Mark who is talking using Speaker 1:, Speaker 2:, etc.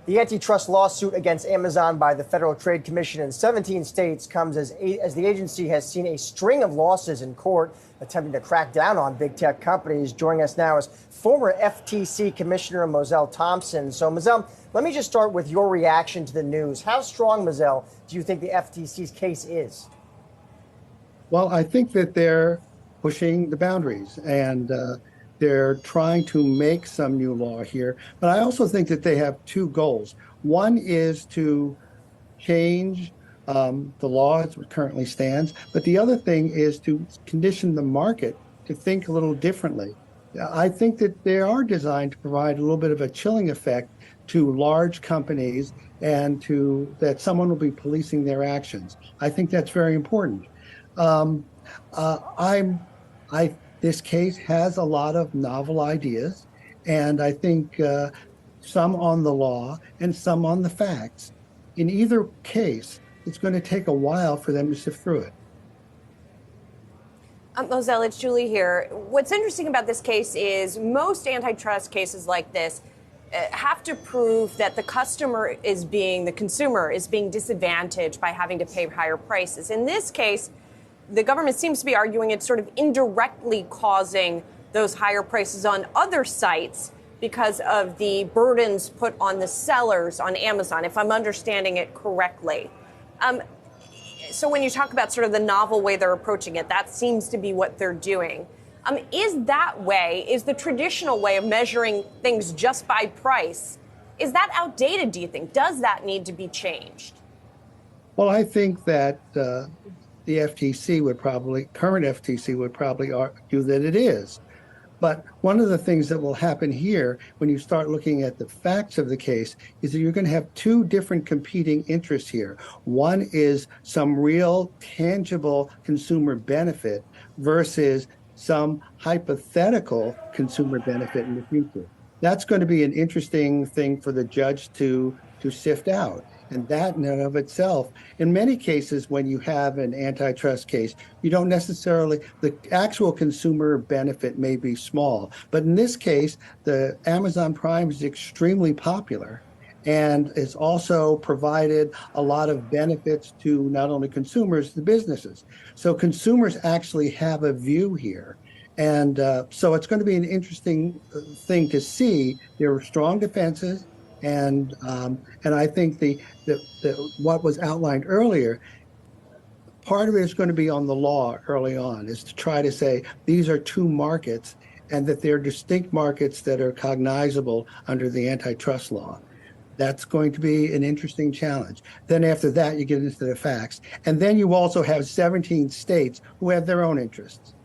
Speaker 1: The antitrust lawsuit against Amazon by the Federal Trade Commission in 17 states comes as the agency has seen a string of losses in court attempting to crack down on big tech companies. Joining us now is former FTC Commissioner Mozelle Thompson. So, Mozelle, let me just start with your reaction to the news. How strong, Mozelle, do you think the FTC's case is?
Speaker 2: Well, I think that they're pushing the boundaries and they're trying to make some new law here. But I also think that they have two goals. One is to change the law as it currently stands, but the other thing is to condition the market to think a little differently. I think that they are designed to provide a little bit of a chilling effect to large companies and to that someone will be policing their actions. I think that's very important. Um, this case has a lot of novel ideas, and I think some on the law and some on the facts. In either case, it's going to take a while for them to sift through it.
Speaker 3: Mozelle, it's Julie here. What's interesting about this case is most antitrust cases like this have to prove that the consumer is being disadvantaged by having to pay higher prices. In this case, the government seems to be arguing it's sort of indirectly causing those higher prices on other sites because of the burdens put on the sellers on Amazon, if I'm understanding it correctly. So when you talk about sort of the novel way they're approaching it, that seems to be what they're doing. Is the traditional way of measuring things just by price, is that outdated, do you think? Does that need to be changed?
Speaker 2: Well, I think that the current FTC would probably argue that it is. But one of the things that will happen here when you start looking at the facts of the case is that you're going to have two different competing interests here. One is some real tangible consumer benefit versus some hypothetical consumer benefit in the future. That's going to be an interesting thing for the judge to sift out. And that in and of itself, in many cases, when you have an antitrust case, you don't necessarily, the actual consumer benefit may be small. But in this case, the Amazon Prime is extremely popular and it's also provided a lot of benefits to not only consumers, the businesses. So consumers actually have a view here. And so it's going to be an interesting thing to see. There are strong defenses. And I think what was outlined earlier, part of it is going to be on the law early on, is to try to say these are two markets and that they're distinct markets that are cognizable under the antitrust law. That's going to be an interesting challenge. Then after that, you get into the facts. And then you also have 17 states who have their own interests.